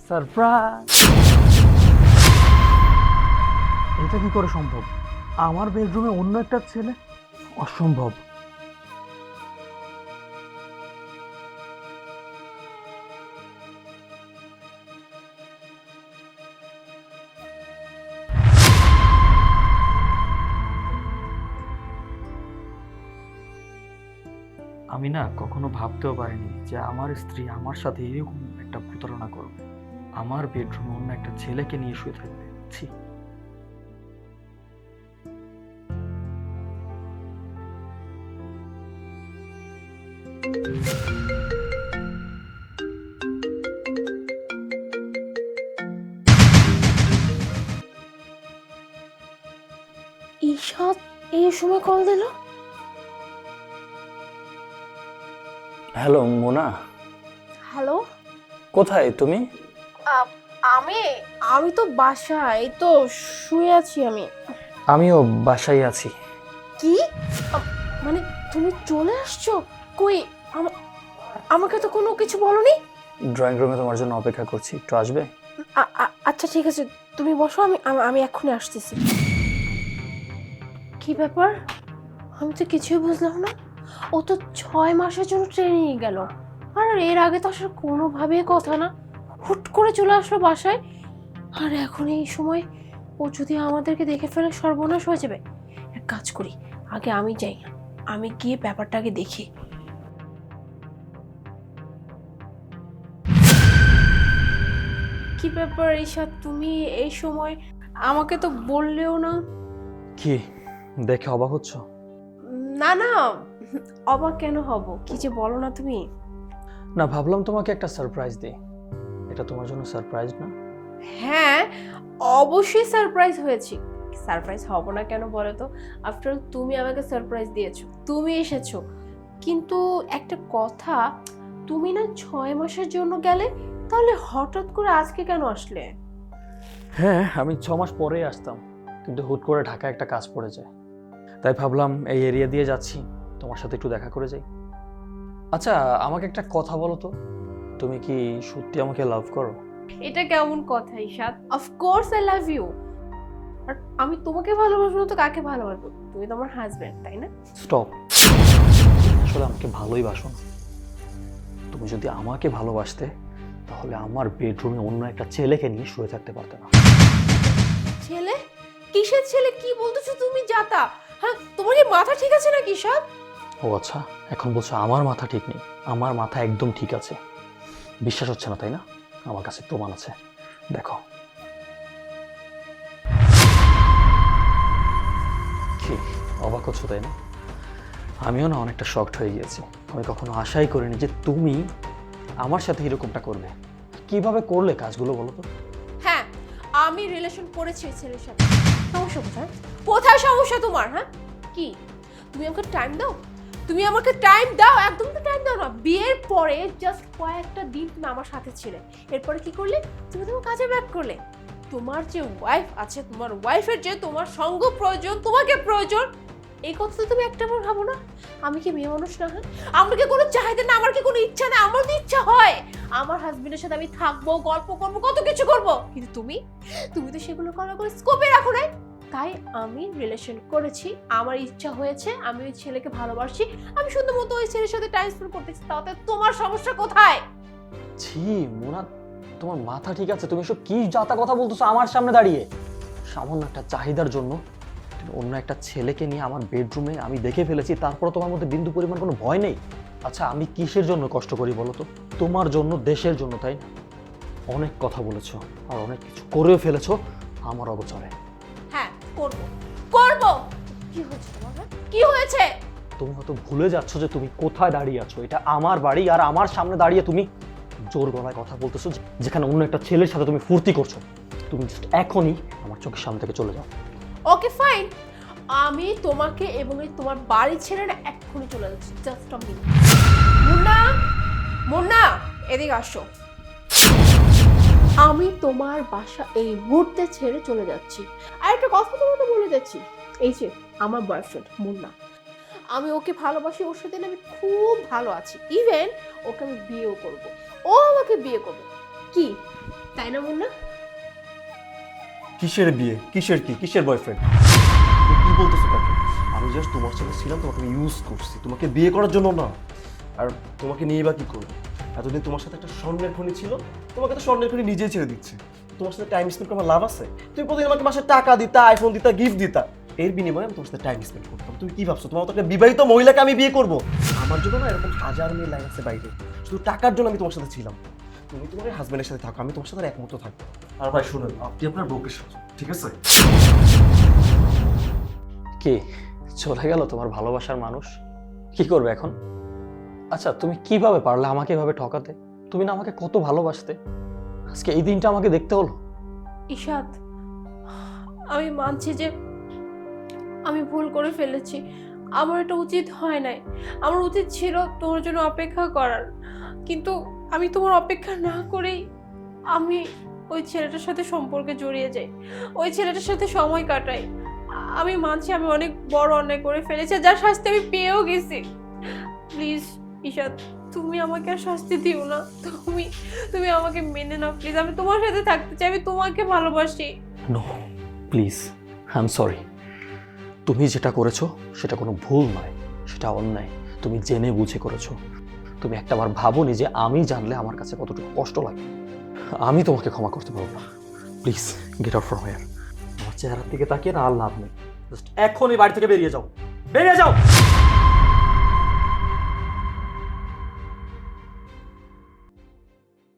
Surprise! এটা কি করে সম্ভব? আমার বেডরুমে অন্য একটা ছেলে? অসম্ভব। আমি না কখনো ভাবতেও পারিনি যে আমার স্ত্রী আমার সাথে এরকম একটা প্রতারণা করবে। আমার বেডরুমে অন্য একটা ছেলেকে নিয়ে শুয়ে থাকবে। ছি! ঈশাদ এই সময় কল দিল? Hello Mona, hello. কোথায় তুমি? আমি আমি তো বাসায়, এই তো শুয়ে আছি আমি। আমিও বাসায় আছি। কি? মানে তুমি চলে আসছো? কই আমাকে তো কোনো কিছু বলনি। ড্রয়িং রুমে তোমার জন্য অপেক্ষা করছি, একটু আসবে? আচ্ছা ঠিক আছে, তুমি বসো, আমি এক্ষুনি আসতেছি। কি ব্যাপার? আমি তো কিছুই বুঝলাম না। ও তো 6 মাসের জন্য ট্রেনিং গেল, আর এর আগে তো আসলে কোনোভাবেই কথা না, হুট করে চলে আসলো বাসায়। আর এখন এই সময় ও যদি আমাদেরকে দেখে ফেলে সর্বনাশ হয়ে যাবে। এক কাজ করি, আগে আমি যাই, আমি গিয়ে ব্যাপারটাকে দেখি। কি ব্যাপার ঈশা, তুমি এই সময়? আমাকে তো বললেও না। কি দেখে অবাক হচ্ছ? না না, অবাক কেন হব? কি যে বলো না তুমি। না, ভাবলাম তোমাকে একটা সারপ্রাইজ দিই। এটা তোমার জন্য সারপ্রাইজ না? হ্যাঁ, অবশ্যই সারপ্রাইজ হয়েছি। সারপ্রাইজ হব না কেন বলো তো? আফটার অল তুমি আমাকে সারপ্রাইজ দিয়েছো, তুমি এসেছো। কিন্তু একটা কথা, তুমি না 6 মাসের জন্য গেলে, তাহলে হঠাৎ করে আজকে কেন আসলে? হ্যাঁ, আমি 6 মাস পরেই আসতাম, কিন্তু হুট করে ঢাকা একটা কাজ পড়ে যায়। তাই ভাবলাম এই এরিয়া দিয়ে যাচ্ছি, তোমার সাথে একটু দেখা করে যাই। আচ্ছা, আমাকে একটা কথা বলো তো, তুমি কি সত্যি আমাকে লাভ করো? এটা কেমন কথা Ishad? Of course I love you. আর আমি তোমাকে ভালোবাসবো না তো কাকে ভালোবাসবো? তুমি তো আমার হাজবেন্ড, তাই না? স্টপ! আসলে আমাকে ভালোই বাসো না। তুমি যদি আমাকে ভালোবাসতে, তাহলে আমার বেডরুমে অন্য একটা ছেলেকে নিয়ে শুয়ে থাকতে পারতে না। ছেলে? কিসের ছেলে? কি বলতেছো তুমি জাতা? হ্যাঁ, তোমার কি মাথা ঠিক আছে নাকি ঈশাদ? ও আচ্ছা, এখন বলছো আমার মাথা ঠিক নেই। আমার মাথা একদম ঠিক আছে। বিশ্বাস হচ্ছে না তাই না? আমার কাছে প্রমাণ আছে, দেখো। কি অবাক হচ্ছো তাই না? আমিও না অনেকটা শকড হয়ে গিয়েছি। আমি কখনো আশাই করিনি যে তুমি আমার সাথে এরকমটা করবে। কিভাবে করলে কাজগুলো বলো তো? হ্যাঁ, আমি রিলেশন করেছি ওই ছেলের সাথে। সমস্যা কোথায়? কোথায় সমস্যা তোমার? হ্যাঁ, কি? তুমি আমাকে টাইম দাও, তুমি আমাকে টাইম দাও। একদম তো টাইম দাও না। বিয়ের পরে জাস্ট কয়েকটা দিন তুমি আমার সাথে ছিলে, এরপরে কি করলে? তুমি তোমার কাজে ব্যাক করলে। তোমার যে ওয়াইফ আছে, তোমার ওয়াইফের যে তোমার সঙ্গ প্রয়োজন, তোমাকে প্রয়োজন, এই কথা তো তুমি একটাবার ভাবো না। আমি কি মেয়ে মানুষ না? হ্যাঁ, আমার কি কোনো চাহিদা না? আমার কি কোনো ইচ্ছা না? আমার তো ইচ্ছা হয় আমার হাজবেন্ডের সাথে আমি থাকবো, গল্প করবো, কত কিছু করবো। কিন্তু তুমি তুমি তো সেগুলো করার কোনো স্কোপে রাখো নাই। তাই আমি রিলেশন করেছি, আমার ইচ্ছা হয়েছে, আমি ওই ছেলেকে ভালোবাসি, আমি সুন্দর মতো ওই ছেলের সাথে টাইম স্পেন্ড করতেছি। তাতে তোমার সমস্যা কোথায়? ছি মোনা, তোমার মাথা ঠিক আছে? তুমি সব কি যাতা কথা বলতেছো আমার সামনে দাঁড়িয়ে? সামান্য একটা চাহিদার জন্য তুমি অন্য একটা ছেলেকে নিয়ে আমার বেডরুমে আমি দেখে ফেলেছি, তারপর তোমার মধ্যে বিন্দু পরিমাণ কোনো ভয় নেই? আচ্ছা, আমি কিসের জন্য কষ্ট করি বলো তো? তোমার জন্য, দেশের জন্য, তাই না? অনেক কথা বলেছো আর অনেক কিছু করেও ফেলেছো আমার অগোচরে। হ্যাঁ, করবো করবো। কি হয়েছে তোমার? হ্যাঁ? কি হয়েছে? তুমি হয়তো ভুলে যাচ্ছ যে তুমি কোথায় দাঁড়িয়ে আছো। এটা আমার বাড়ি, আর আমার সামনে দাঁড়িয়ে তুমি জোর গলায় কথা বলতেছো, যেখানে অন্য একটা ছেলের সাথে তুমি ফুর্তি করছো। তুমি জাস্ট এখনই আমার চোখের সামনে থেকে চলে যাও। ওকে ফাইন, আমি তোমাকে এবং এই তোমার বাড়ি ছেড়ে না এক্ষুনি চলে যাচ্ছি। Just a minute. Munna, Munna, এদিকে আসো। আমি তোমার বাসা এই মুহূর্তে ছেড়ে চলে যাচ্ছি। আর একটা কথা তোমাকে বলে যাচ্ছি, এই যে আমার বয়ফ্রেন্ড মুন্না, আমি ওকে ভালোবাসি, ওর সাথে না আমি খুব ভালো আছি। ইভেন ওকে আমি বিয়েও করব, ও আমাকে বিয়ে করবে। কি তাই না মুন্না? কিসের বিয়ে, কিসের কি, কিসের বয়ফ্রেন্ড? কি বলতেছো তাকে? আমি জাস্ট তোমার সাথে ছিলাম, তোমাকে আমি ইউজ করছি, তোমাকে বিয়ে করার জন্য না। আর তোমাকে নিয়ে বা কি করবো? এতদিন তোমার সাথে একটা স্বর্ণের খনি ছিল, তোমাকে তো স্বর্ণের খনি নিজেই ছেড়ে দিচ্ছে। তোমার সাথে টাইম স্পেন্ড করার লাভ আছে? তুমি প্রতিদিন আমাকে মাসে টাকা দিতা, আইফোন দিতা, গিফট দিতা, এর বিনিময়ে আমি তোমার সাথে টাইম স্পেন্ড করতাম। তুমি কি ভাবছো তোমার তো একটা বিবাহিত মহিলাকে আমি বিয়ে করবো? আমার জন্য না এরকম হাজার মেয়ে লাইন আছে বাইরে, শুধু টাকার জন্য আমি তোমার সাথে ছিলাম। তুমি তোমার হাজবেন্ডের সাথে থাকো, আমি তোমার সাথে আর এক মুহূর্ত থাকবো। আর ভাই শুনুন, আপনি আপনার বউকে সাথে, ঠিক আছে? কি চলে গেল তোমার ভালোবাসার মানুষ? কি করবে এখন? আচ্ছা তুমি কিভাবে পারলে আমাকে এভাবে ঠকাতে? তুমি না আমাকে কত ভালোবাসতে, আজকে এই দিনটা আমাকে দেখতে হলো। ঈশাদ, আমি মানছি যে আমি ভুল করে ফেলেছি। আমার এটা উচিত হয় নাই। আমার উচিত ছিল তোমার জন্য অপেক্ষা করার, কিন্তু আমি তোমার অপেক্ষা না করেই আমি ওই ছেলেটার সাথে সম্পর্কে জড়িয়ে যাই, ওই ছেলেটার সাথে সময় কাটাই। আমি মানছি আমি অনেক বড় অন্যায় করে ফেলেছি, যার শাস্তি আমি পেয়েও গেছি। প্লিজ ঈশাদ, তুমি আমাকে আর শাস্তি দিও না। তুমি তুমি আমাকে মেনে নাও প্লিজ। আমি তোমার সাথে থাকতে চাই, আমি তোমাকে ভালোবাসি। No please, I am sorry. তুমি যেটা করেছো সেটা কোনো ভুল নয়, সেটা অন্যায়। তুমি জেনে বুঝে করেছো। তুমি একটাবার ভাবোনি যে আমি জানলে আমার কাছে কতটুকু কষ্ট লাগে। আমি তোমাকে ক্ষমা করতে পারবো না। Please get out from here. আমার চেহারার দিকে তাকিয়ে না আর লাভ নেই। জাস্ট এখনই বাড়ি থেকে বেরিয়ে যাও, বেরিয়ে যাও।